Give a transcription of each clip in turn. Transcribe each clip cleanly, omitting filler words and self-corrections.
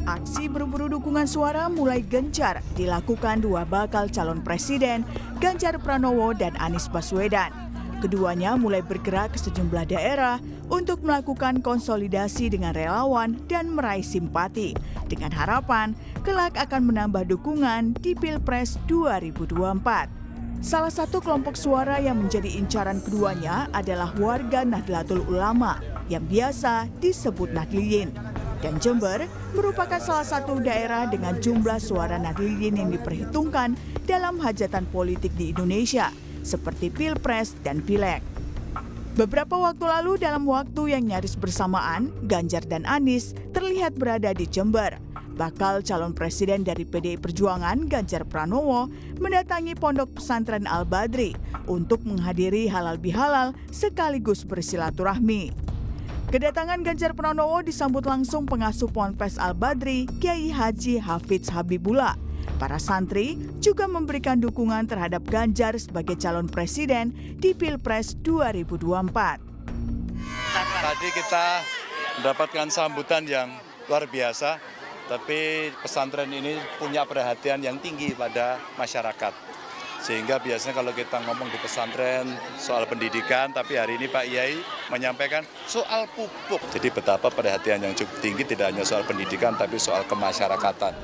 Aksi berburu dukungan suara mulai gencar dilakukan dua bakal calon presiden, Ganjar Pranowo dan Anies Baswedan. Keduanya mulai bergerak ke sejumlah daerah untuk melakukan konsolidasi dengan relawan dan meraih simpati, dengan harapan kelak akan menambah dukungan di Pilpres 2024. Salah satu kelompok suara yang menjadi incaran keduanya adalah warga Nahdlatul Ulama yang biasa disebut Nahdliyin. Dan Jember merupakan salah satu daerah dengan jumlah suara Nahdliyin yang diperhitungkan dalam hajatan politik di Indonesia, seperti Pilpres dan Pileg. Beberapa waktu lalu dalam waktu yang nyaris bersamaan, Ganjar dan Anies terlihat berada di Jember. Bakal calon presiden dari PDI Perjuangan, Ganjar Pranowo, mendatangi Pondok Pesantren Al-Badri untuk menghadiri halal bihalal sekaligus bersilaturahmi. Kedatangan Ganjar Pranowo disambut langsung pengasuh Ponpes Al-Badri, Kiai Haji Hafidz Habibullah. Para santri juga memberikan dukungan terhadap Ganjar sebagai calon presiden di Pilpres 2024. Tadi kita mendapatkan sambutan yang luar biasa, tapi pesantren ini punya perhatian yang tinggi pada masyarakat. Sehingga biasanya kalau kita ngomong di pesantren soal pendidikan, tapi hari ini Pak Yai menyampaikan soal pupuk. Jadi betapa perhatian yang cukup tinggi tidak hanya soal pendidikan, tapi soal kemasyarakatan.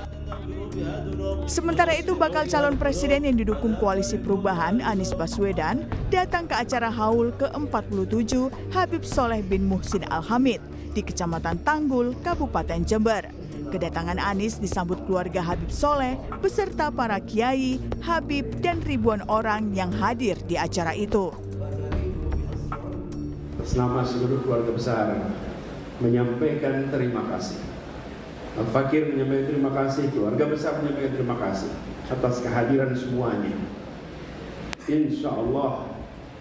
Sementara itu bakal calon presiden yang didukung Koalisi Perubahan, Anies Baswedan, datang ke acara haul ke-47 Habib Soleh bin Muhsin Al-Hamid di Kecamatan Tanggul, Kabupaten Jember. Kedatangan Anies disambut keluarga Habib Soleh beserta para kiai, habib, dan ribuan orang yang hadir di acara itu. Atas nama seluruh keluarga besar menyampaikan terima kasih. Al-Fakir menyampaikan terima kasih, keluarga besar menyampaikan terima kasih atas kehadiran semuanya. Insya Allah,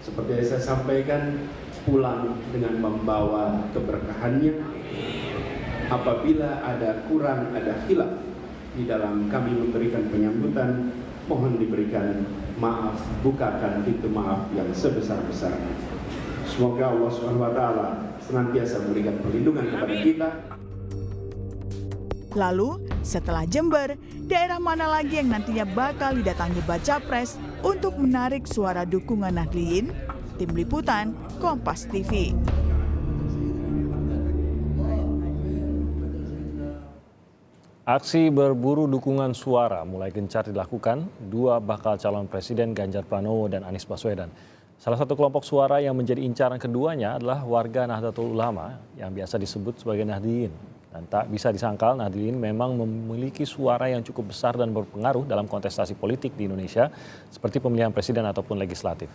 seperti yang saya sampaikan, pulang dengan membawa keberkahannya. Apabila ada kurang, ada khilaf di dalam kami memberikan penyambutan, mohon diberikan maaf, bukakan pintu maaf yang sebesar-besarnya. Semoga Allah SWT senantiasa memberikan perlindungan kepada kita. Lalu, setelah Jember, daerah mana lagi yang nantinya bakal didatangi Baca Pres untuk menarik suara dukungan Nahdliyin? Tim Liputan, Kompas TV. Aksi berburu dukungan suara mulai gencar dilakukan dua bakal calon presiden Ganjar Pranowo dan Anies Baswedan. Salah satu kelompok suara yang menjadi incaran keduanya adalah warga Nahdlatul Ulama yang biasa disebut sebagai Nahdliyin. Dan tak bisa disangkal Nahdliyin memang memiliki suara yang cukup besar dan berpengaruh dalam kontestasi politik di Indonesia seperti pemilihan presiden ataupun legislatif.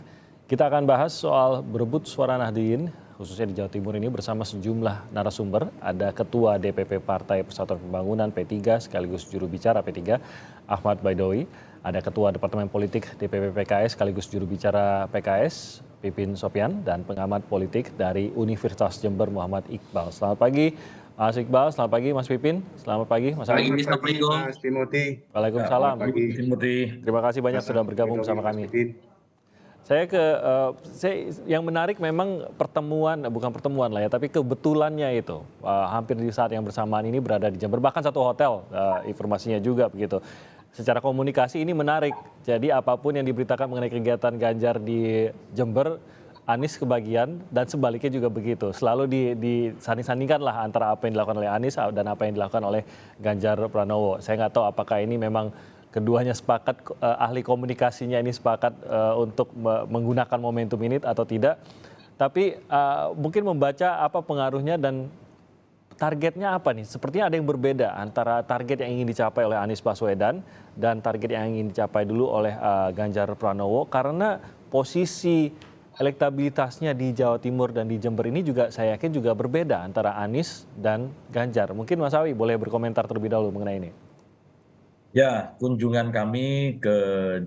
Kita akan bahas soal berebut suara Nahdliyin, khususnya di Jawa Timur ini bersama sejumlah narasumber. Ada Ketua DPP Partai Persatuan Pembangunan P3 sekaligus juru bicara P3, Ahmad Baidowi. Ada Ketua Departemen Politik DPP PKS sekaligus juru bicara PKS, Pipin Sopyan. Dan pengamat politik dari Universitas Jember, Muhammad Iqbal. Selamat pagi Mas Iqbal, selamat pagi Mas Pipin, selamat pagi Mas Ali. Assalamualaikum Mas Timothy. Waalaikumsalam. Selamat pagi Timothy. Terima kasih banyak sudah bergabung bersama kami. Saya yang menarik memang bukan pertemuan lah ya, tapi kebetulannya itu hampir di saat yang bersamaan ini berada di Jember, bahkan satu hotel, informasinya juga begitu. Secara komunikasi ini menarik, jadi apapun yang diberitakan mengenai kegiatan Ganjar di Jember, Anies kebagian dan sebaliknya juga begitu. Selalu disanding-sandingkan lah antara apa yang dilakukan oleh Anies dan apa yang dilakukan oleh Ganjar Pranowo. Saya nggak tahu apakah ini memang keduanya sepakat, ahli komunikasinya ini sepakat untuk menggunakan momentum ini atau tidak. Tapi mungkin membaca apa pengaruhnya dan targetnya apa nih? Sepertinya ada yang berbeda antara target yang ingin dicapai oleh Anies Baswedan dan target yang ingin dicapai dulu oleh Ganjar Pranowo. Karena posisi elektabilitasnya di Jawa Timur dan di Jember ini juga saya yakin juga berbeda antara Anies dan Ganjar. Mungkin Mas Awi boleh berkomentar terlebih dahulu mengenai ini. Ya, kunjungan kami ke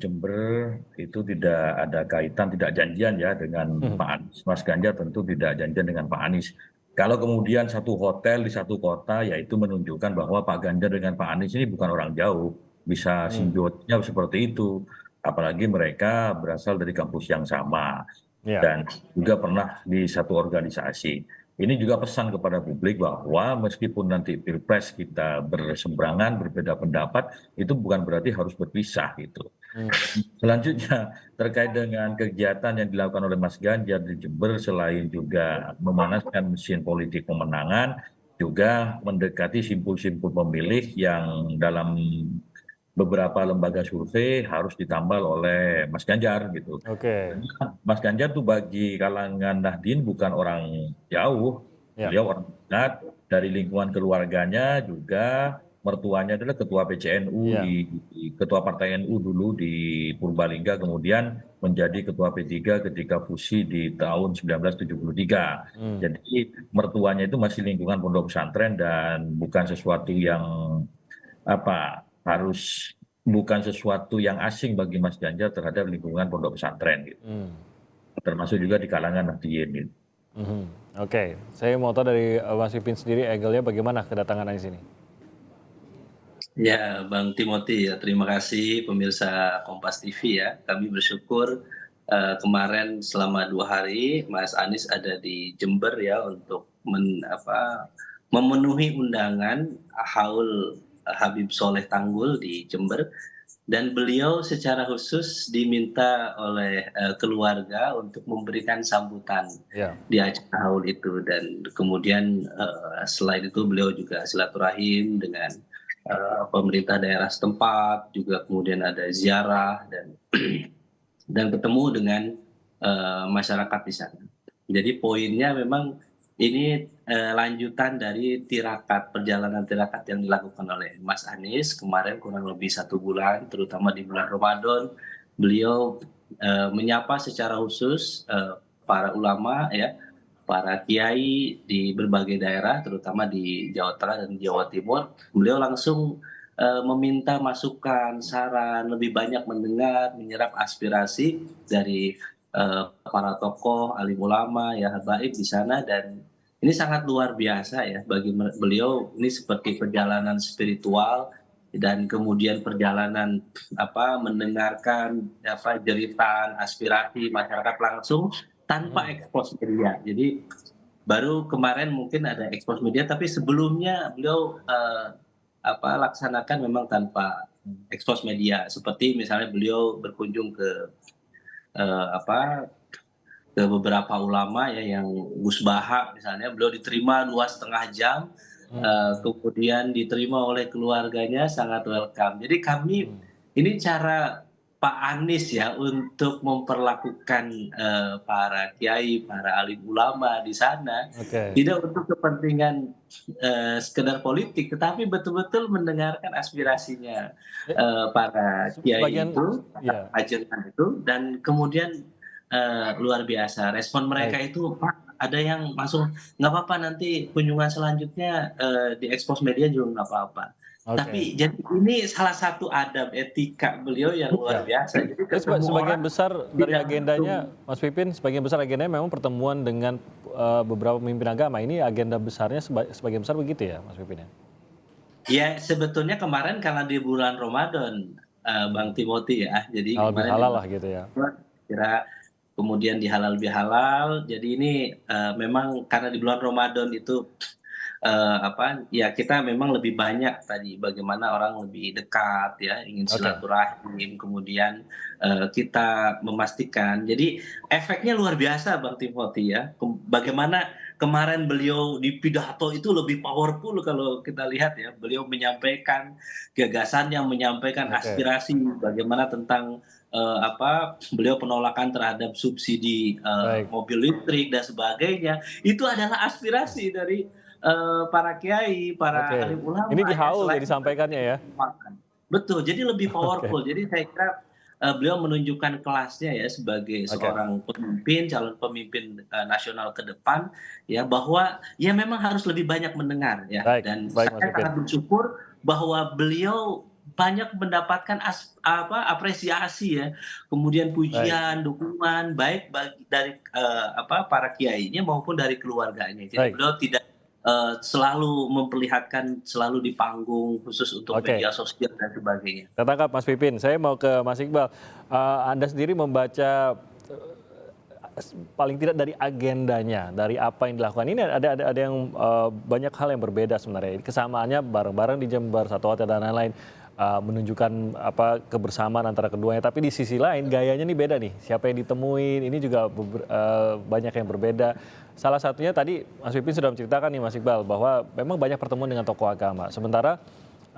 Jember itu tidak ada kaitan, tidak janjian ya dengan Pak Anies. Mas Ganjar tentu tidak janjian dengan Pak Anies. Kalau kemudian satu hotel di satu kota, ya itu menunjukkan bahwa Pak Ganjar dengan Pak Anies ini bukan orang jauh. Bisa simbiotisnya seperti itu. Apalagi mereka berasal dari kampus yang sama. Dan juga pernah di satu organisasi. ini juga pesan kepada publik bahwa meskipun nanti Pilpres kita berseberangan, berbeda pendapat, itu bukan berarti harus berpisah gitu. Selanjutnya terkait dengan kegiatan yang dilakukan oleh Mas Ganjar di Jember, selain juga memanaskan mesin politik pemenangan, juga mendekati simpul-simpul pemilih yang dalam beberapa lembaga survei harus ditambal oleh Mas Ganjar gitu. Oke. Mas Ganjar tuh bagi kalangan Nahdien bukan orang jauh, Ya. beliau orang dekat, dari lingkungan keluarganya juga mertuanya adalah ketua PCNU Ya. di ketua Partai NU dulu di Purbalingga, kemudian menjadi ketua P3 ketika fusi di tahun 1973. Jadi mertuanya itu masih lingkungan pondok pesantren dan bukan sesuatu yang harus bukan sesuatu yang asing bagi Mas Ganjar terhadap lingkungan pondok pesantren gitu. Termasuk juga di kalangan Nahdien gitu. Oke, saya mau tahu dari Mas Pipin sendiri, angle-nya bagaimana kedatangan Anies ini? Ya, Bang Timothy, ya, terima kasih pemirsa Kompas TV ya. Kami bersyukur kemarin selama 2 hari Mas Anies ada di Jember ya untuk memenuhi undangan Haul Habib Soleh Tanggul di Jember, dan beliau secara khusus diminta oleh keluarga untuk memberikan sambutan di acara haul itu, dan kemudian selain itu beliau juga silaturahim dengan pemerintah daerah setempat, juga kemudian ada ziarah dan ketemu dengan masyarakat di sana. Jadi poinnya memang ini lanjutan dari perjalanan tirakat yang dilakukan oleh Mas Anies kemarin kurang lebih 1 bulan, terutama di bulan Ramadan. Beliau menyapa secara khusus para ulama ya, para kiai di berbagai daerah, terutama di Jawa Tengah dan Jawa Timur. Beliau langsung meminta masukan, saran, lebih banyak mendengar, menyerap aspirasi dari para tokoh, alim ulama, ya habaib di sana, dan ini sangat luar biasa ya bagi beliau. Ini seperti perjalanan spiritual dan kemudian perjalanan mendengarkan jeritan aspirasi masyarakat langsung tanpa ekspos media. Jadi baru kemarin mungkin ada ekspos media, tapi sebelumnya beliau laksanakan memang tanpa ekspos media. Seperti misalnya beliau berkunjung ke beberapa ulama ya, yang Gus Baha misalnya, beliau diterima 2,5 jam, kemudian diterima oleh keluarganya sangat welcome. Jadi ini cara Pak Anies ya untuk memperlakukan para kiai, para alim ulama di sana, tidak untuk kepentingan sekedar politik, tetapi betul-betul mendengarkan aspirasinya para kiai itu, ajaran itu, dan kemudian luar biasa respon mereka itu. Pak, ada yang langsung nggak apa-apa, nanti kunjungan selanjutnya di ekspos media juga nggak apa-apa. Tapi jadi ini salah satu adab etika beliau yang luar biasa. Jadi sebagian besar dari agendanya, Mas Pipin, sebagian besar agendanya memang pertemuan dengan beberapa pemimpin agama. Ini agenda besarnya sebagian besar begitu ya, Mas Pipin? Ya, sebetulnya kemarin karena di bulan Ramadan, Bang Timothy ya. Jadi kemarin halal lah gitu ya. Kira kemudian di halal bihalal. Jadi ini memang karena di bulan Ramadan itu ya kita memang lebih banyak tadi bagaimana orang lebih dekat ya, ingin silaturahim, kemudian kita memastikan. Jadi efeknya luar biasa Bang Timothy ya. Bagaimana kemarin beliau di pidato itu lebih powerful kalau kita lihat ya. Beliau menyampaikan gagasannya, menyampaikan aspirasi bagaimana tentang beliau penolakan terhadap subsidi mobil listrik dan sebagainya. Itu adalah aspirasi dari para kiai, para alim ulama. Ini di haul ya disampaikannya ya. Betul, jadi lebih powerful. Jadi saya kira beliau menunjukkan kelasnya ya sebagai seorang pemimpin, calon pemimpin nasional ke depan ya, bahwa ya memang harus lebih banyak mendengar ya. Dan saya sangat bersyukur bahwa beliau banyak mendapatkan apresiasi ya, kemudian pujian, dukungan baik dari para kiainya maupun dari keluarganya. Jadi beliau tidak selalu memperlihatkan, selalu di panggung khusus untuk media sosial dan sebagainya. Tertangkap Mas Pipin. Saya mau ke Mas Iqbal. Anda sendiri membaca paling tidak dari agendanya, dari apa yang dilakukan. Ini ada yang banyak hal yang berbeda sebenarnya. Kesamaannya bareng-bareng di Jember, satu hotel dan lain-lain, menunjukkan kebersamaan antara keduanya. Tapi di sisi lain gayanya nih beda nih. Siapa yang ditemuin, ini juga banyak yang berbeda. Salah satunya tadi Mas Pipin sudah menceritakan nih Mas Iqbal bahwa memang banyak pertemuan dengan tokoh agama. Sementara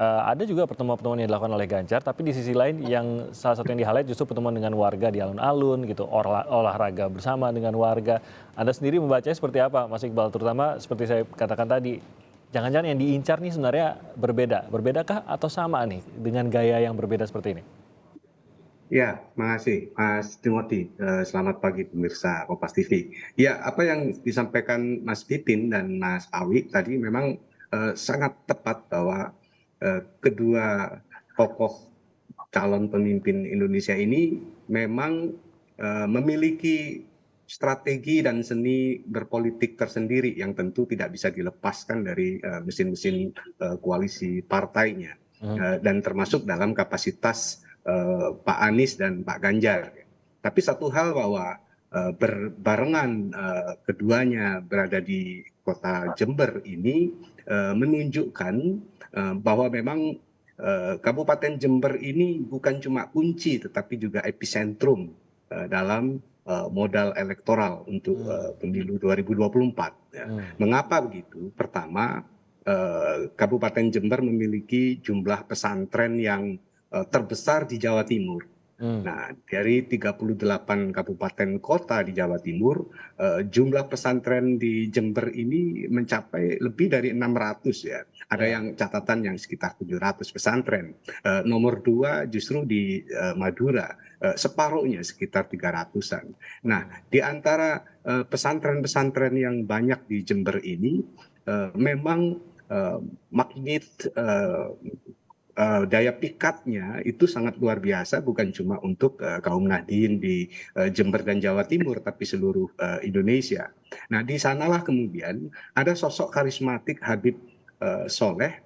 ada juga pertemuan-pertemuan yang dilakukan oleh Ganjar, tapi di sisi lain yang salah satu yang di-highlight justru pertemuan dengan warga di alun-alun gitu, olahraga bersama dengan warga. Anda sendiri membacanya seperti apa, Mas Iqbal? Terutama seperti saya katakan tadi, jangan-jangan yang diincar nih sebenarnya berbeda. Berbedakah atau sama nih dengan gaya yang berbeda seperti ini? Ya, makasih Mas Timothy. Selamat pagi pemirsa Kompas TV. Ya, apa yang disampaikan Mas Pipin dan Mas Awi tadi memang sangat tepat bahwa kedua tokoh calon pemimpin Indonesia ini memang memiliki strategi dan seni berpolitik tersendiri yang tentu tidak bisa dilepaskan dari mesin-mesin koalisi partainya, dan termasuk dalam kapasitas Pak Anies dan Pak Ganjar. Tapi satu hal bahwa berbarengan keduanya berada di kota Jember ini menunjukkan bahwa memang Kabupaten Jember ini bukan cuma kunci tetapi juga epicentrum dalam modal elektoral untuk pemilu 2024. Ya. Mengapa begitu? Pertama, Kabupaten Jember memiliki jumlah pesantren yang terbesar di Jawa Timur. Nah, dari 38 kabupaten kota di Jawa Timur, jumlah pesantren di Jember ini mencapai lebih dari 600 ya. Ada yang catatan yang sekitar 700 pesantren. Nomor 2 justru di Madura, separuhnya sekitar 300-an. Nah, di antara pesantren-pesantren yang banyak di Jember ini, memang magnet daya pikatnya itu sangat luar biasa, bukan cuma untuk kaum Nahdien di Jember dan Jawa Timur, tapi seluruh Indonesia. Nah, di sanalah kemudian ada sosok karismatik Habib Soleh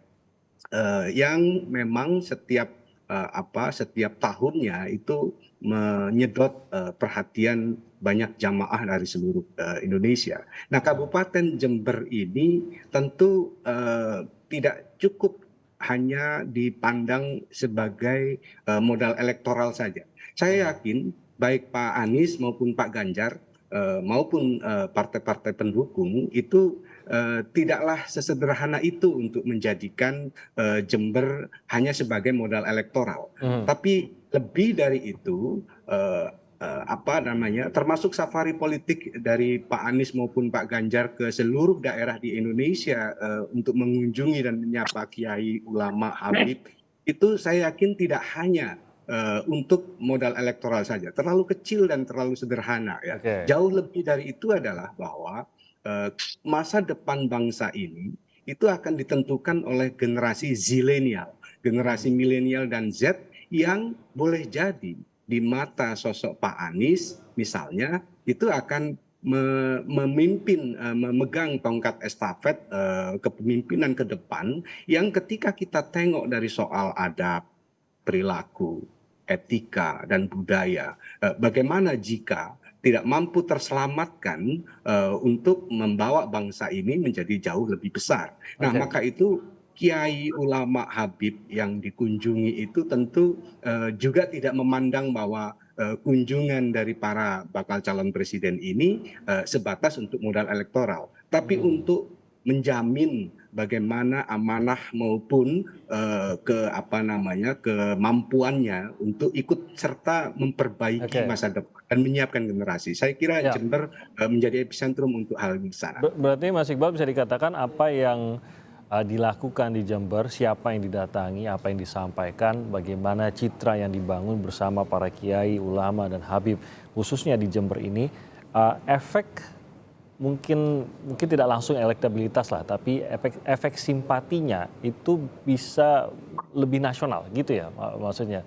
yang memang setiap tahunnya itu menyedot perhatian banyak jamaah dari seluruh Indonesia. Nah, Kabupaten Jember ini tentu tidak cukup hanya dipandang sebagai modal elektoral saja. Saya yakin baik Pak Anies maupun Pak Ganjar maupun partai-partai pendukung itu tidaklah sesederhana itu untuk menjadikan Jember hanya sebagai modal elektoral. Tapi lebih dari itu, termasuk safari politik dari Pak Anies maupun Pak Ganjar ke seluruh daerah di Indonesia untuk mengunjungi dan menyapa kiai, ulama, habib, itu saya yakin tidak hanya untuk modal elektoral saja, terlalu kecil dan terlalu sederhana ya. Jauh lebih dari itu adalah bahwa masa depan bangsa ini itu akan ditentukan oleh generasi zilenial, generasi milenial dan Z yang boleh jadi di mata sosok Pak Anies misalnya itu akan memegang tongkat estafet kepemimpinan ke depan, yang ketika kita tengok dari soal adab, perilaku, etika, dan budaya, bagaimana jika tidak mampu terselamatkan untuk membawa bangsa ini menjadi jauh lebih besar. Nah, maka itu kiai, ulama, habib yang dikunjungi itu tentu juga tidak memandang bahwa kunjungan dari para bakal calon presiden ini sebatas untuk modal elektoral, tapi untuk menjamin bagaimana amanah maupun kemampuannya untuk ikut serta memperbaiki masa depan dan menyiapkan generasi. Saya kira Jember menjadi epicentrum untuk hal di sana. Berarti Mas Iqbal bisa dikatakan apa yang dilakukan di Jember, siapa yang didatangi, apa yang disampaikan, bagaimana citra yang dibangun bersama para kiai, ulama, dan habib, khususnya di Jember ini, efek mungkin tidak langsung elektabilitas lah, tapi efek simpatinya itu bisa lebih nasional gitu ya maksudnya,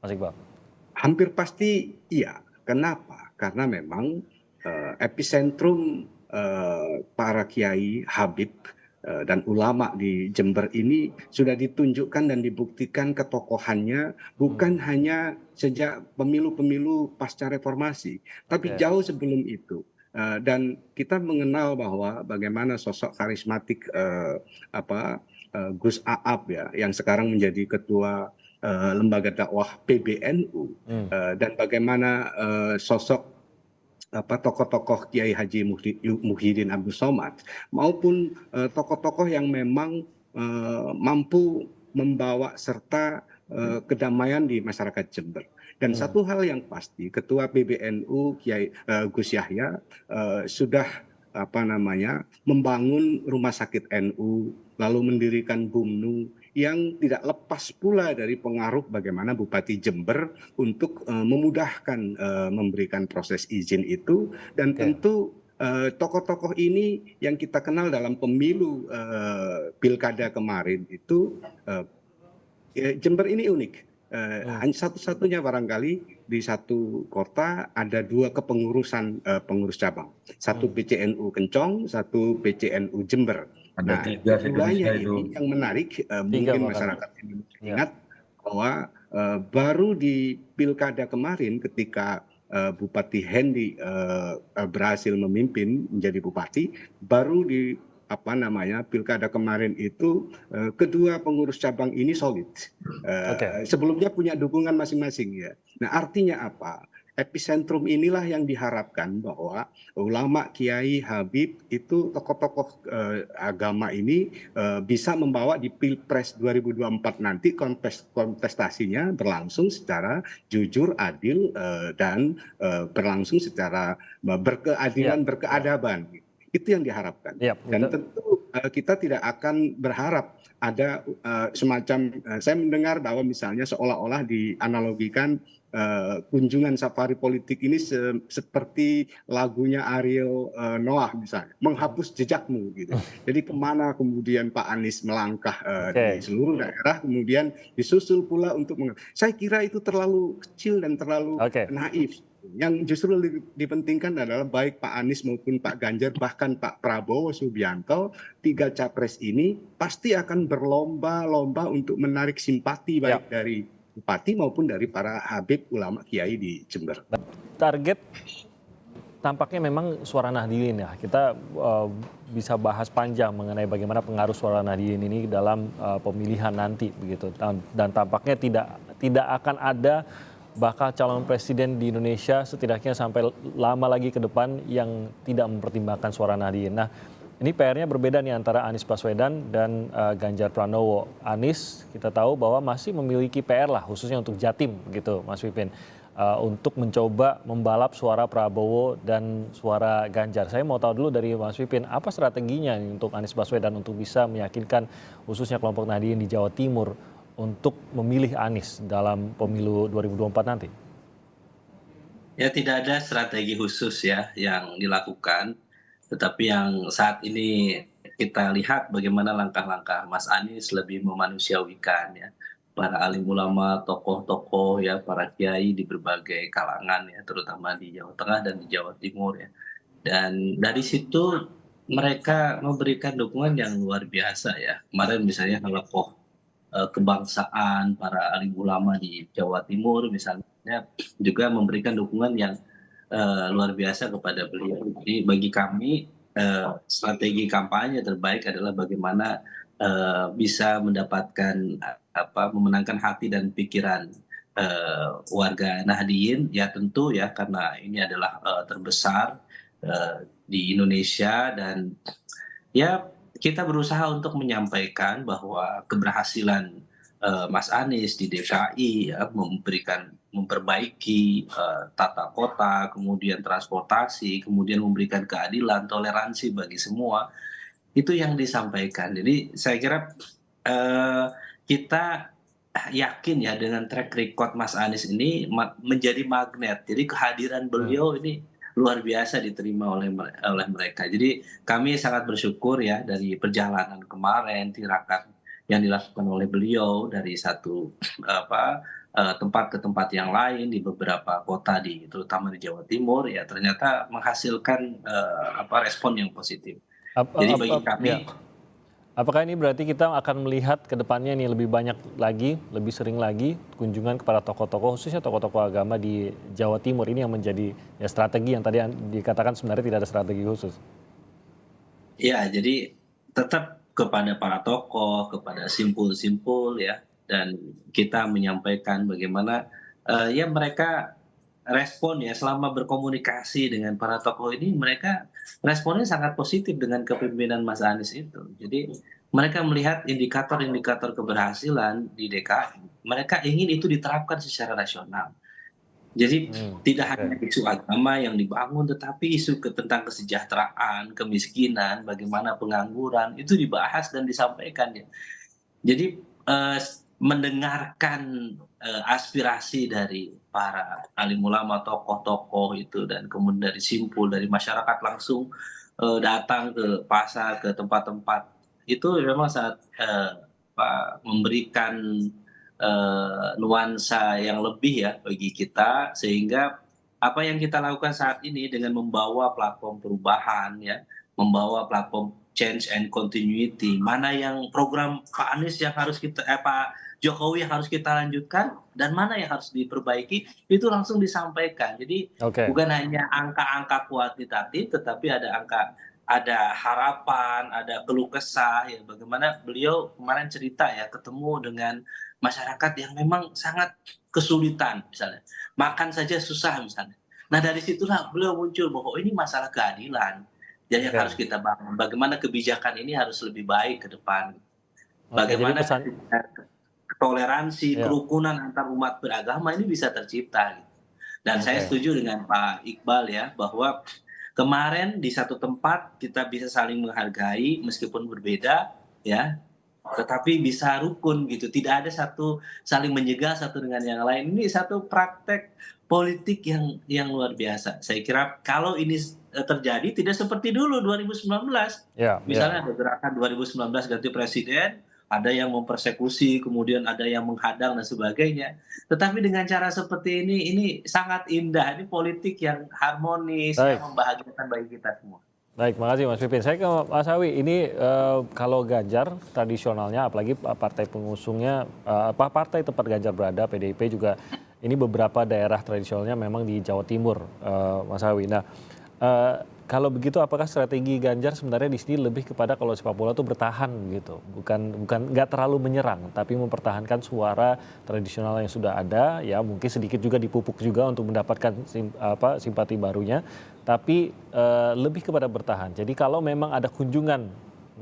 Mas Iqbal? Hampir pasti iya. Kenapa? Karena memang epicentrum para kiai, habib dan ulama di Jember ini sudah ditunjukkan dan dibuktikan ketokohannya bukan hanya sejak pemilu-pemilu pasca reformasi, tapi jauh sebelum itu. Dan kita mengenal bahwa bagaimana sosok karismatik Gus Aap ya, yang sekarang menjadi ketua lembaga dakwah PBNU, dan bagaimana sosok tokoh-tokoh Kiai Haji Muhyiddin Abdul Somad maupun tokoh-tokoh yang memang mampu membawa serta kedamaian di masyarakat Jember. Dan satu hal yang pasti, Ketua PBNU Kiai Gus Yahya sudah membangun rumah sakit NU, lalu mendirikan BUMNU yang tidak lepas pula dari pengaruh bagaimana Bupati Jember untuk memudahkan memberikan proses izin itu. Dan tentu tokoh-tokoh ini yang kita kenal dalam pemilu pilkada kemarin itu, Jember ini unik. Hanya satu-satunya barangkali di satu kota ada dua kepengurusan pengurus cabang, satu PCNU Kencong, satu PCNU Jember. Nah, keduanya ini yang menarik, mungkin masyarakat Indonesia ingat bahwa baru di pilkada kemarin ketika Bupati Hendy berhasil memimpin menjadi bupati, baru di pilkada kemarin itu kedua pengurus cabang ini solid. Sebelumnya punya dukungan masing-masing ya. Nah, artinya apa? Epicentrum inilah yang diharapkan bahwa ulama, kiai, habib itu tokoh-tokoh agama ini bisa membawa di Pilpres 2024 nanti kontestasinya berlangsung secara jujur, adil, dan berlangsung secara berkeadilan, berkeadaban. Itu yang diharapkan. Dan tentu kita tidak akan berharap ada semacam, saya mendengar bahwa misalnya seolah-olah dianalogikan kunjungan safari politik ini seperti lagunya Ariel Noah misalnya, menghapus jejakmu gitu. Jadi kemana kemudian Pak Anies melangkah di seluruh daerah, kemudian disusul pula untuk saya kira itu terlalu kecil dan terlalu naif. Yang justru dipentingkan adalah baik Pak Anies maupun Pak Ganjar, bahkan Pak Prabowo Subianto, tiga capres ini pasti akan berlomba-lomba untuk menarik simpati baik dari bupati maupun dari para habib ulama kiai di Jember. Target tampaknya memang suara Nahdliyin ya. Kita bisa bahas panjang mengenai bagaimana pengaruh suara Nahdliyin ini dalam pemilihan nanti begitu. Dan tampaknya tidak akan ada bakal calon presiden di Indonesia setidaknya sampai lama lagi ke depan yang tidak mempertimbangkan suara Nahdliyin. Nah, ini PR-nya berbeda nih antara Anies Baswedan dan Ganjar Pranowo. Anies kita tahu bahwa masih memiliki PR lah khususnya untuk Jatim gitu Mas Pipin. Untuk mencoba membalap suara Prabowo dan suara Ganjar. Saya mau tahu dulu dari Mas Pipin, apa strateginya untuk Anies Baswedan untuk bisa meyakinkan khususnya kelompok Nahdliyin di Jawa Timur untuk memilih Anies dalam pemilu 2024 nanti? Ya, tidak ada strategi khusus ya yang dilakukan, tetapi yang saat ini kita lihat bagaimana langkah-langkah Mas Anies lebih memanusiawikan ya para alim ulama, tokoh-tokoh ya, para kiai di berbagai kalangan ya, terutama di Jawa Tengah dan di Jawa Timur ya. Dan dari situ mereka memberikan dukungan yang luar biasa ya. Kemarin misalnya tokoh kebangsaan, para alim ulama di Jawa Timur misalnya juga memberikan dukungan yang luar biasa kepada beliau. Jadi bagi kami strategi kampanye terbaik adalah bagaimana bisa mendapatkan memenangkan hati dan pikiran warga Nahdliyin ya, tentu ya, karena ini adalah terbesar di Indonesia. Dan ya kita berusaha untuk menyampaikan bahwa keberhasilan Mas Anies di DKI ya, memperbaiki tata kota, kemudian transportasi, kemudian memberikan keadilan, toleransi bagi semua, itu yang disampaikan. Jadi saya kira kita yakin ya dengan track record Mas Anies ini menjadi magnet. Jadi kehadiran beliau ini luar biasa diterima oleh mereka. Jadi kami sangat bersyukur ya dari perjalanan kemarin, tirakat yang dilakukan oleh beliau dari satu tempat ke tempat yang lain di beberapa kota terutama di Jawa Timur ya, ternyata menghasilkan respon yang positif. Jadi bagi kami Apakah ini berarti kita akan melihat ke depannya ini lebih banyak lagi, lebih sering lagi kunjungan kepada tokoh-tokoh, khususnya tokoh-tokoh agama di Jawa Timur ini yang menjadi ya, strategi yang tadi dikatakan sebenarnya tidak ada strategi khusus? Ya, jadi tetap kepada para tokoh, kepada simpul-simpul ya, dan kita menyampaikan bagaimana ya mereka respon ya selama berkomunikasi dengan para tokoh ini, mereka responnya sangat positif dengan kepemimpinan Mas Anies itu. Jadi mereka melihat indikator-indikator keberhasilan di DKI, mereka ingin itu diterapkan secara nasional. Jadi tidak hanya isu agama yang dibangun, tetapi isu tentang kesejahteraan, kemiskinan, bagaimana pengangguran itu dibahas dan disampaikan ya. Jadi mendengarkan aspirasi dari para alim ulama, tokoh-tokoh itu, dan kemudian dari simpul, dari masyarakat langsung datang ke pasar, ke tempat-tempat itu memang sangat memberikan nuansa yang lebih ya bagi kita, sehingga apa yang kita lakukan saat ini dengan membawa platform perubahan ya, membawa platform change and continuity, mana yang program Pak Anies yang harus Pak Jokowi yang harus kita lanjutkan dan mana yang harus diperbaiki, itu langsung disampaikan. Jadi bukan hanya angka-angka kuantitatif, tetapi ada harapan, ada keluh kesah ya, bagaimana beliau kemarin cerita ya, ketemu dengan masyarakat yang memang sangat kesulitan, misalnya makan saja susah misalnya. Nah dari situlah beliau muncul bahwa ini masalah keadilan yang harus kita bangun. Bagaimana kebijakan ini harus lebih baik ke depan. Bagaimana toleransi, kerukunan antar umat beragama ini bisa tercipta. Dan saya setuju dengan Pak Iqbal ya, bahwa kemarin di satu tempat kita bisa saling menghargai meskipun berbeda ya, tetapi bisa rukun gitu, tidak ada satu saling menjegal satu dengan yang lain. Ini satu praktek politik yang luar biasa. Saya kira kalau ini terjadi tidak seperti dulu 2019. Misalnya ada gerakan 2019 ganti presiden, ada yang mempersekusi, kemudian ada yang menghadang dan sebagainya. Tetapi dengan cara seperti ini sangat indah. Ini politik yang harmonis, yang membahagiakan bagi kita semua. Baik, makasih Mas Pipin. Saya ke Mas Awi, ini kalau Ganjar tradisionalnya, apalagi partai pengusungnya, partai tempat Ganjar berada, PDIP juga, ini beberapa daerah tradisionalnya memang di Jawa Timur, Mas Awi. Nah, kalau begitu apakah strategi Ganjar sebenarnya di sini lebih kepada kalau sepak bola itu bertahan gitu, bukan nggak terlalu menyerang, tapi mempertahankan suara tradisional yang sudah ada, ya mungkin sedikit juga dipupuk juga untuk mendapatkan simpati barunya, tapi lebih kepada bertahan. Jadi kalau memang ada kunjungan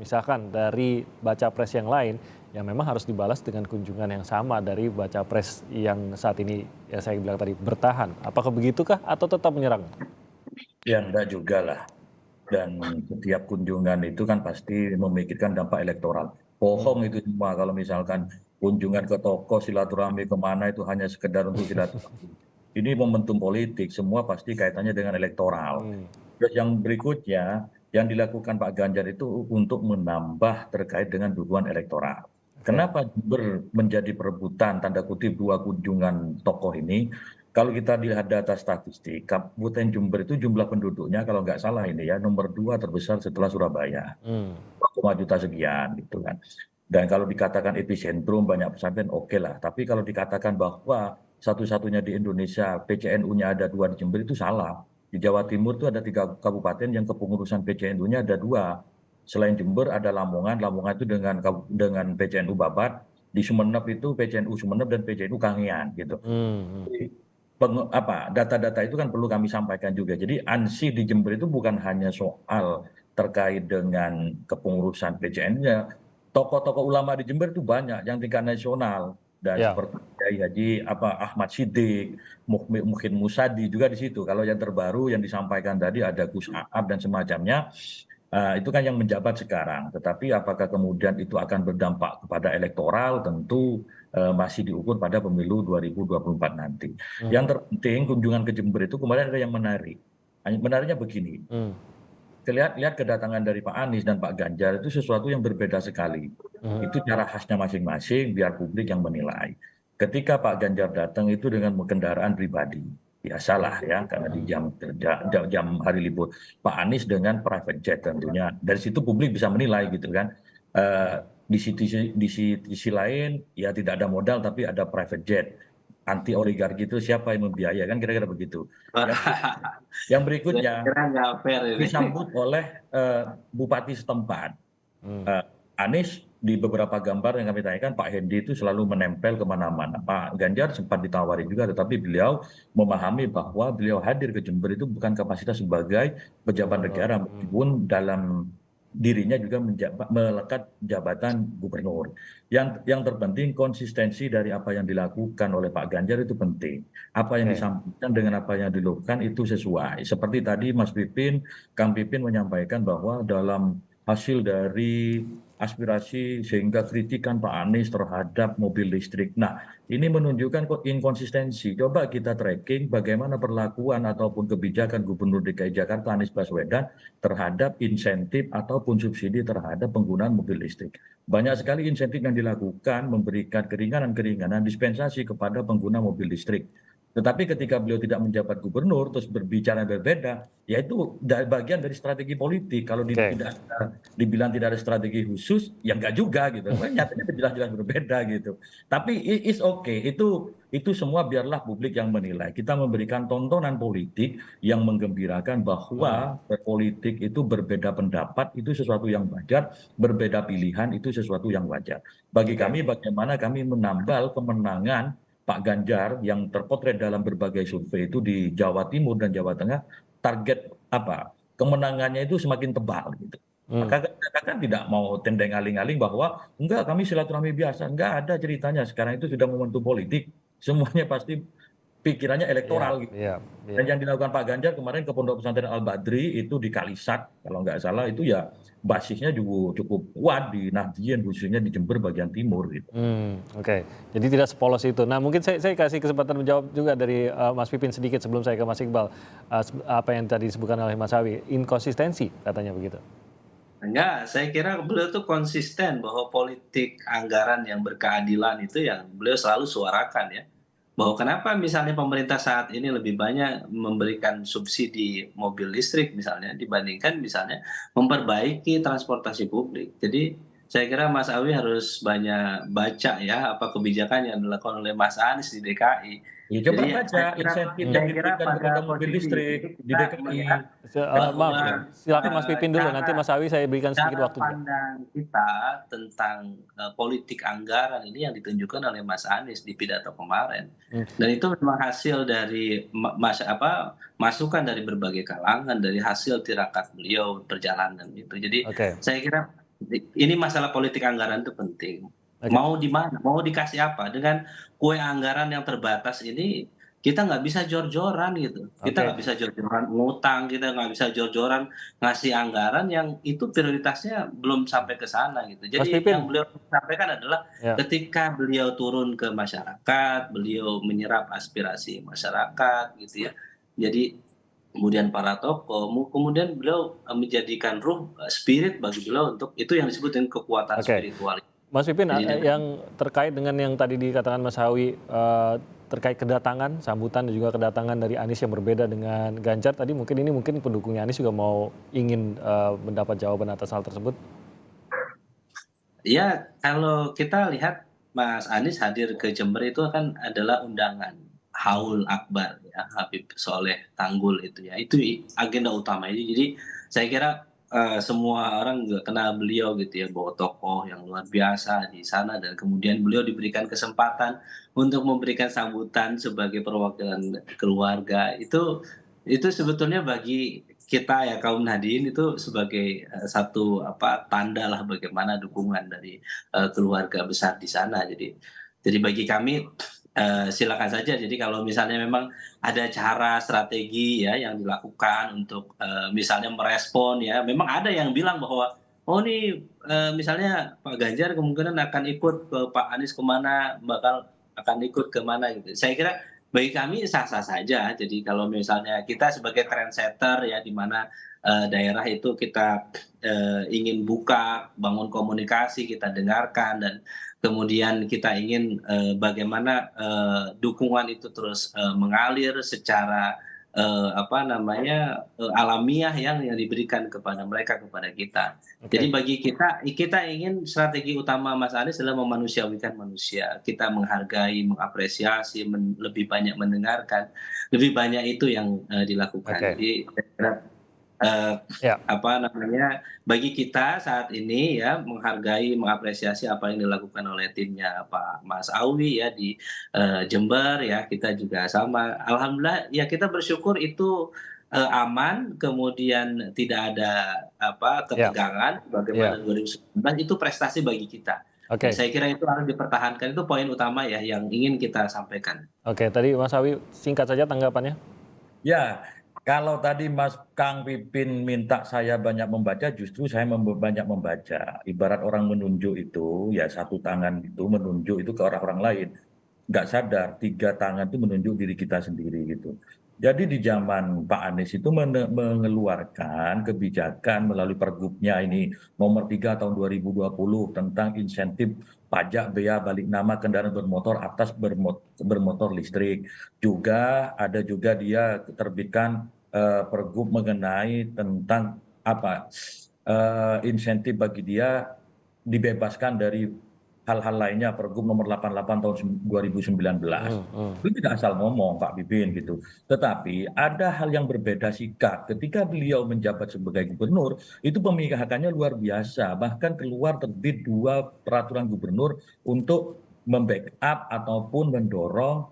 misalkan dari baca pres yang lain, ya memang harus dibalas dengan kunjungan yang sama dari baca pres yang saat ini ya saya bilang tadi bertahan. Apakah begitukah atau tetap menyerang? Ya enggak juga lah. Dan setiap kunjungan itu kan pasti memikirkan dampak elektoral. Bohong itu semua kalau misalkan kunjungan ke toko silaturahmi kemana itu hanya sekedar untuk silaturahmi. Ini momentum politik, semua pasti kaitannya dengan elektoral. Terus yang berikutnya, yang dilakukan Pak Ganjar itu untuk menambah terkait dengan dukungan elektoral. Kenapa menjadi perebutan tanda kutip dua kunjungan tokoh ini? Kalau kita lihat data statistik, Kabupaten Jember itu jumlah penduduknya kalau nggak salah ini ya nomor 2 terbesar setelah Surabaya, 2,5 juta sekian gitu kan. Dan kalau dikatakan epicentrum banyak pesantren oke lah, tapi kalau dikatakan bahwa satu-satunya di Indonesia PCNU-nya ada 2 di Jember itu salah. Di Jawa Timur itu ada 3 kabupaten yang kepengurusan PCNU-nya ada 2. Selain Jember ada Lamongan itu dengan PCNU Babat. Di Sumeneb itu PCNU Sumeneb dan PCNU Kangean gitu. Data-data itu kan perlu kami sampaikan juga. Jadi ansih di Jember itu bukan hanya soal terkait dengan kepengurusan PCN-nya. Tokoh-tokoh ulama di Jember itu banyak yang tingkat nasional. Dan seperti Kiai Haji Ahmad Siddiq, Mukhin Musadi juga di situ. Kalau yang terbaru yang disampaikan tadi ada Gus Aab dan semacamnya, itu kan yang menjabat sekarang. Tetapi apakah kemudian itu akan berdampak kepada elektoral, tentu masih diukur pada pemilu 2024 nanti. Yang terpenting kunjungan ke Jember itu kemarin ada yang menarik. Menariknya begini, lihat kedatangan dari Pak Anies dan Pak Ganjar itu sesuatu yang berbeda sekali. Itu cara khasnya masing-masing, biar publik yang menilai. Ketika Pak Ganjar datang itu dengan kendaraan pribadi, biasalah ya, karena di jam hari libur. Pak Anies dengan private jet tentunya. Dari situ publik bisa menilai gitu kan. Di sisi lain ya tidak ada modal tapi ada private jet. Anti oligarki itu siapa yang membiayai, kan kira-kira begitu. Yang Saya berikutnya kira nggak fair ini. disambut oleh bupati setempat. Anies di beberapa gambar yang kami tanyakan, Pak Hendi itu selalu menempel kemana-mana. Pak Ganjar sempat ditawari juga, tetapi beliau memahami bahwa beliau hadir ke Jember itu bukan kapasitas sebagai pejabat negara, meskipun dalam dirinya juga melekat jabatan gubernur. Yang terpenting konsistensi dari apa yang dilakukan oleh Pak Ganjar itu penting. Apa yang disampaikan dengan apa yang dilakukan itu sesuai. Seperti tadi Mas Pipin, Kang Pipin menyampaikan bahwa dalam hasil dari aspirasi sehingga kritikan Pak Anies terhadap mobil listrik. Nah, ini menunjukkan kok inkonsistensi. Coba kita tracking bagaimana perlakuan ataupun kebijakan Gubernur DKI Jakarta Anies Baswedan terhadap insentif ataupun subsidi terhadap penggunaan mobil listrik. Banyak sekali insentif yang dilakukan memberikan keringanan-keringanan dispensasi kepada pengguna mobil listrik. Tetapi ketika beliau tidak menjabat gubernur, terus berbicara berbeda, ya itu bagian dari strategi politik. Kalau dibilang tidak ada strategi khusus, ya enggak juga gitu. Nyatanya jelas-jelas berbeda gitu. Tapi it's okay, itu semua biarlah publik yang menilai. Kita memberikan tontonan politik yang menggembirakan bahwa politik itu berbeda pendapat, itu sesuatu yang wajar, berbeda pilihan, itu sesuatu yang wajar. Bagi kami, bagaimana kami menambal kemenangan Pak Ganjar yang terpotret dalam berbagai survei itu di Jawa Timur dan Jawa Tengah, target kemenangannya itu semakin tebal gitu. Maka katakan tidak mau tendeng aling-aling bahwa enggak, kami silaturahmi biasa, enggak ada ceritanya. Sekarang itu sudah momentum politik, semuanya pasti pikirannya elektoral gitu. Dan yang dilakukan Pak Ganjar kemarin ke Pondok Pesantren Al Badri itu di Kalisat, kalau nggak salah itu ya basisnya juga cukup kuat di Nahdien, khususnya di Jember bagian timur gitu. Oke. Jadi tidak sepolos itu. Nah, mungkin saya kasih kesempatan menjawab juga dari Mas Pipin sedikit sebelum saya ke Mas Iqbal. Apa yang tadi disebutkan oleh Mas Awi, inkonsistensi katanya begitu. Enggak, saya kira beliau tuh konsisten bahwa politik anggaran yang berkeadilan itu yang beliau selalu suarakan ya. Bahwa kenapa misalnya pemerintah saat ini lebih banyak memberikan subsidi mobil listrik misalnya dibandingkan misalnya memperbaiki transportasi publik. Jadi saya kira Mas Awi harus banyak baca ya apa kebijakan yang dilakukan oleh Mas Anies di DKI. Ya, coba Jadi baca insentif yang diberikan kepada mobil listrik di DKI. Maaf, silakan Mas Pipin dulu, nanti Mas Awi saya berikan sedikit waktu. Cara pandang kita tentang politik anggaran ini yang ditunjukkan oleh Mas Anies di pidato kemarin, dan itu memang hasil dari masukan dari berbagai kalangan, dari hasil tirakat beliau perjalanan itu. Jadi saya kira ini masalah politik anggaran itu penting. Mau di mana, mau dikasih apa, dengan kue anggaran yang terbatas ini kita nggak bisa jor-joran gitu. Kita nggak bisa jor-joran ngutang, kita nggak bisa jor-joran ngasih anggaran yang itu prioritasnya belum sampai ke sana gitu. Jadi yang beliau sampaikan adalah ketika beliau turun ke masyarakat, beliau menyerap aspirasi masyarakat gitu ya. Jadi kemudian para tokoh, kemudian beliau menjadikan spirit bagi beliau untuk itu yang disebut dengan kekuatan spiritual. Mas Pipin, yang terkait dengan yang tadi dikatakan Mas Awi terkait kedatangan, sambutan dan juga kedatangan dari Anies yang berbeda dengan Ganjar tadi, mungkin pendukungnya Anies juga ingin mendapat jawaban atas hal tersebut. Ya, kalau kita lihat Mas Anies hadir ke Jember itu kan adalah undangan Haul Akbar ya, Habib Soleh Tanggul itu ya. Itu agenda utama ini. Jadi saya kira semua orang juga kenal beliau gitu ya, bahwa tokoh yang luar biasa di sana, dan kemudian beliau diberikan kesempatan untuk memberikan sambutan sebagai perwakilan keluarga. Itu sebetulnya bagi kita ya kaum Nahdien itu sebagai satu tanda lah bagaimana dukungan dari keluarga besar di sana. Jadi bagi kami silakan saja. Jadi kalau misalnya memang ada cara strategi ya yang dilakukan untuk misalnya merespon ya, memang ada yang bilang bahwa misalnya Pak Ganjar kemungkinan akan ikut ke Pak Anies kemana, akan ikut kemana gitu. Saya kira bagi kami sah-sah saja. Jadi kalau misalnya kita sebagai trendsetter ya, di mana daerah itu kita ingin buka, bangun komunikasi, kita dengarkan, dan kemudian kita ingin bagaimana dukungan itu terus mengalir secara alamiah yang diberikan kepada mereka, kepada kita. Jadi Oke. bagi kita ingin strategi utama Mas Anies adalah memanusiawikan manusia. Kita menghargai, mengapresiasi, lebih banyak mendengarkan, lebih banyak itu yang dilakukan. Oke. Jadi saya kira, eee, Ya. bagi kita saat ini ya menghargai, mengapresiasi apa yang dilakukan oleh timnya Pak Mas Awi ya di Jember ya, kita juga sama. Alhamdulillah ya kita bersyukur itu aman, kemudian tidak ada Ya. ketegangan Ya. bagaimana 2019 itu prestasi bagi kita. Ya Oke. saya kira itu harus dipertahankan, itu poin utama ya yang ingin kita sampaikan. Oke, tadi Mas Awi singkat saja tanggapannya. Ya, kalau tadi Mas Kang Pipin minta saya banyak membaca, justru saya banyak membaca. Ibarat orang menunjuk itu, ya satu tangan itu menunjuk itu ke orang-orang lain. Nggak sadar, tiga tangan itu menunjuk diri kita sendiri gitu. Jadi di zaman Pak Anies itu mengeluarkan kebijakan melalui Pergubnya ini nomor 3 tahun 2020 tentang insentif pajak bea balik nama kendaraan bermotor atas bermotor listrik. Juga ada juga dia terbitkan Pergub mengenai tentang insentif bagi dia dibebaskan dari hal-hal lainnya, Pergub nomor 88 tahun 2019. Itu tidak asal ngomong Pak Bibin gitu. Tetapi ada hal yang berbeda sikap. Ketika beliau menjabat sebagai gubernur, itu pemihakannya luar biasa. Bahkan keluar terbit 2 peraturan gubernur untuk membackup ataupun mendorong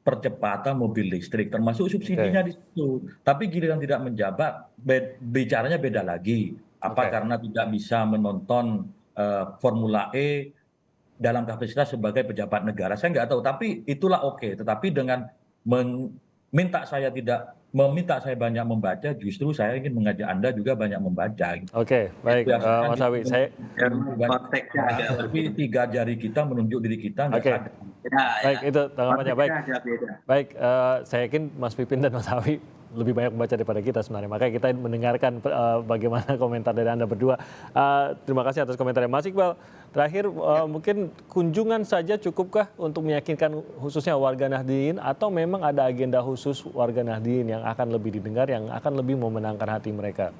percepatan mobil listrik, termasuk subsidinya di situ. Tapi giliran tidak menjabat, bicaranya beda lagi. Oke. Karena tidak bisa menonton Formula E dalam kapasitas sebagai pejabat negara, saya nggak tahu, tapi itulah oke. Tetapi dengan meminta saya banyak membaca, justru saya ingin mengajak Anda juga banyak membaca. Oke, baik, Mas Awi. Konteksnya agak Tapi 3 jari kita menunjuk diri kita nggak Oke. sadar. Baik, itu tanggapannya. Baik, Konteksnya agak beda. baik. Saya yakin Mas Pipin dan Mas Awi lebih banyak membaca daripada kita sebenarnya. Makanya kita mendengarkan bagaimana komentar dari Anda berdua. Terima kasih atas komentarnya. Mas Iqbal, terakhir mungkin kunjungan saja cukupkah untuk meyakinkan khususnya warga Nahdliyin, atau memang ada agenda khusus warga Nahdliyin yang akan lebih didengar, yang akan lebih memenangkan hati mereka?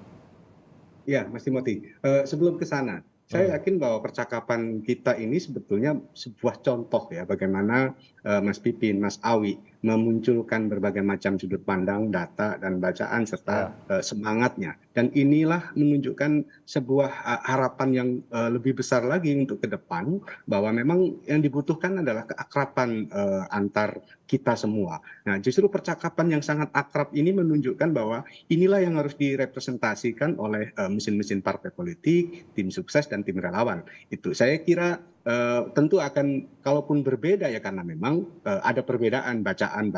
Ya, Mas Timothy, sebelum ke sana, saya yakin bahwa percakapan kita ini sebetulnya sebuah contoh ya bagaimana Mas Pipin, Mas Awi memunculkan berbagai macam sudut pandang, data, dan bacaan serta semangatnya. Dan inilah menunjukkan sebuah harapan yang lebih besar lagi untuk ke depan, bahwa memang yang dibutuhkan adalah keakraban antar kita semua. Nah, justru percakapan yang sangat akrab ini menunjukkan bahwa inilah yang harus direpresentasikan oleh mesin-mesin partai politik, tim sukses, dan tim relawan. Itu saya kira tentu akan, kalaupun berbeda ya, karena memang ada perbedaan bacaan,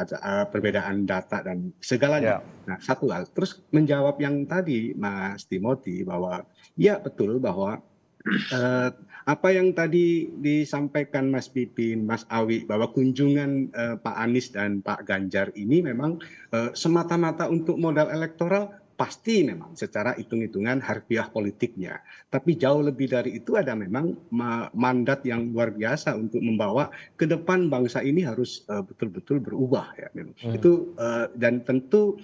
perbedaan data dan segalanya. Nah, satu hal. Terus menjawab yang tadi Mas Timothy, bahwa ya betul bahwa apa yang tadi disampaikan Mas Pipin, Mas Awi, bahwa kunjungan Pak Anies dan Pak Ganjar ini memang semata-mata untuk modal elektoral, pasti memang secara hitung-hitungan harfiah politiknya. Tapi jauh lebih dari itu, ada memang mandat yang luar biasa untuk membawa ke depan bangsa ini harus betul-betul berubah ya. Itu dan tentu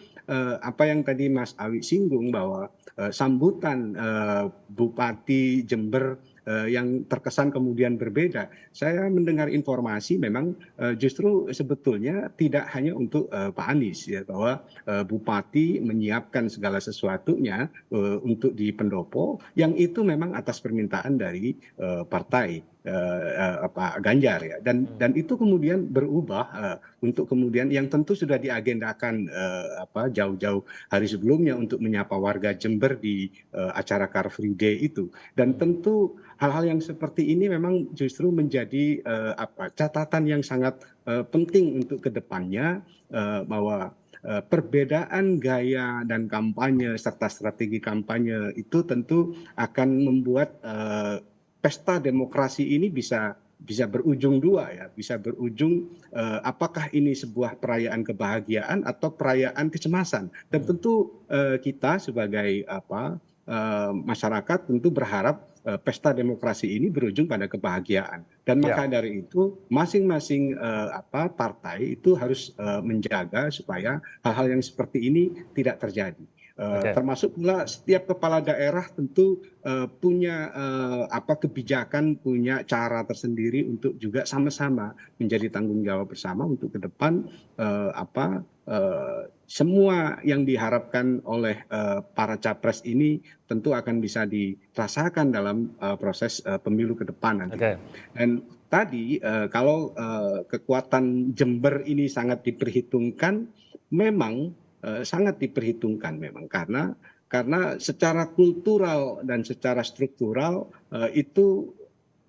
apa yang tadi Mas Awi singgung, bahwa sambutan Bupati Jember yang terkesan kemudian berbeda. Saya mendengar informasi memang justru sebetulnya tidak hanya untuk Pak Anies ya, bahwa Bupati menyiapkan segala sesuatunya untuk di Pendopo, yang itu memang atas permintaan dari partai Pak Ganjar ya, dan itu kemudian berubah untuk kemudian yang tentu sudah diagendakan jauh-jauh hari sebelumnya untuk menyapa warga Jember di acara Car Free Day itu. Dan tentu hal-hal yang seperti ini memang justru menjadi catatan yang sangat penting untuk kedepannya, bahwa perbedaan gaya dan kampanye serta strategi kampanye itu tentu akan membuat pesta demokrasi ini bisa berujung dua ya, bisa berujung apakah ini sebuah perayaan kebahagiaan atau perayaan kecemasan. Dan tentu kita sebagai masyarakat tentu berharap pesta demokrasi ini berujung pada kebahagiaan. Dan maka dari itu masing-masing partai itu harus menjaga supaya hal-hal yang seperti ini tidak terjadi. Termasuk pula setiap kepala daerah tentu punya kebijakan, punya cara tersendiri untuk juga sama-sama menjadi tanggung jawab bersama untuk ke depan semua yang diharapkan oleh para capres ini tentu akan bisa dirasakan dalam proses pemilu ke depan nanti. Dan tadi kalau kekuatan Jember ini sangat diperhitungkan, memang sangat diperhitungkan memang karena secara kultural dan secara struktural itu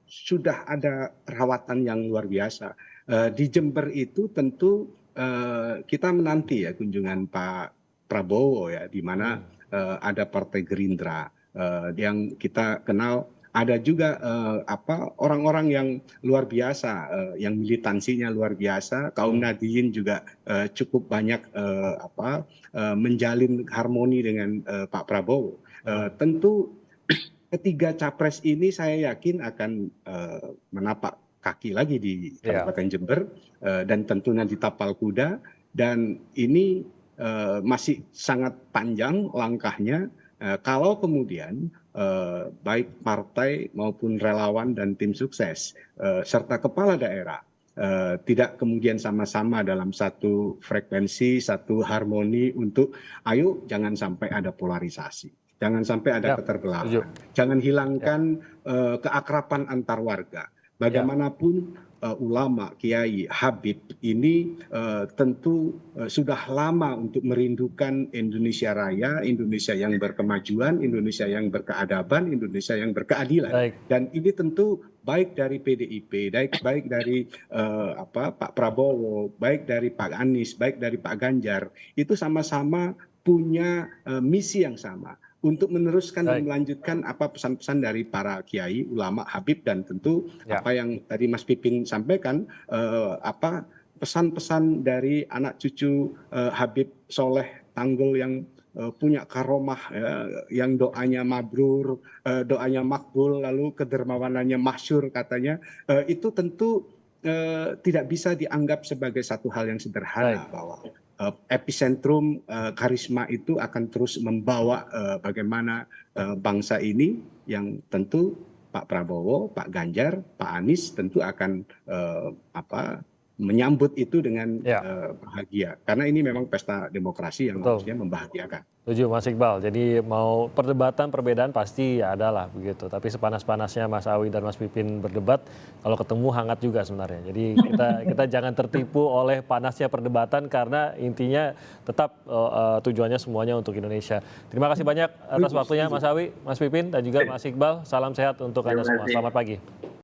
sudah ada perawatan yang luar biasa. Di Jember itu tentu kita menanti ya kunjungan Pak Prabowo ya, di mana ada Partai Gerindra yang kita kenal. Ada juga orang-orang yang luar biasa, yang militansinya luar biasa. Kaum Nahdiyin juga cukup banyak menjalin harmoni dengan Pak Prabowo. Tentu ketiga capres ini saya yakin akan menapak kaki lagi di Kabupaten Jember dan tentunya di Tapal Kuda. Dan ini masih sangat panjang langkahnya. Kalau kemudian baik partai maupun relawan dan tim sukses serta kepala daerah tidak kemudian sama-sama dalam satu frekuensi, satu harmoni untuk ayo jangan sampai ada polarisasi, jangan sampai ada keterbelahan, jangan hilangkan keakraban antar warga. Bagaimanapun ulama, kiai, habib ini tentu sudah lama untuk merindukan Indonesia Raya, Indonesia yang berkemajuan, Indonesia yang berkeadaban, Indonesia yang berkeadilan. Dan ini tentu baik dari PDIP, baik dari Pak Prabowo, baik dari Pak Anies, baik dari Pak Ganjar, itu sama-sama punya misi yang sama untuk meneruskan dan melanjutkan apa pesan-pesan dari para kiai, ulama, habib, dan tentu apa yang tadi Mas Pipin sampaikan, pesan-pesan dari anak cucu Habib Soleh Tanggul yang punya karomah, yang doanya mabrur, doanya makbul, lalu kedermawanannya masyhur katanya, itu tentu tidak bisa dianggap sebagai satu hal yang sederhana bahwa epicentrum karisma itu akan terus membawa bagaimana bangsa ini yang tentu Pak Prabowo, Pak Ganjar, Pak Anies tentu akan menyambut itu dengan bahagia. Karena ini memang pesta demokrasi yang harusnya membahagiakan. Setuju Mas Iqbal, jadi mau perdebatan, perbedaan pasti ya adalah begitu. Tapi sepanas-panasnya Mas Awi dan Mas Pipin berdebat, kalau ketemu hangat juga sebenarnya. Jadi kita jangan tertipu oleh panasnya perdebatan karena intinya tetap tujuannya semuanya untuk Indonesia. Terima kasih banyak atas waktunya Mas Awi, Mas Pipin, dan juga Mas Iqbal. Salam sehat untuk Anda semua. Selamat pagi.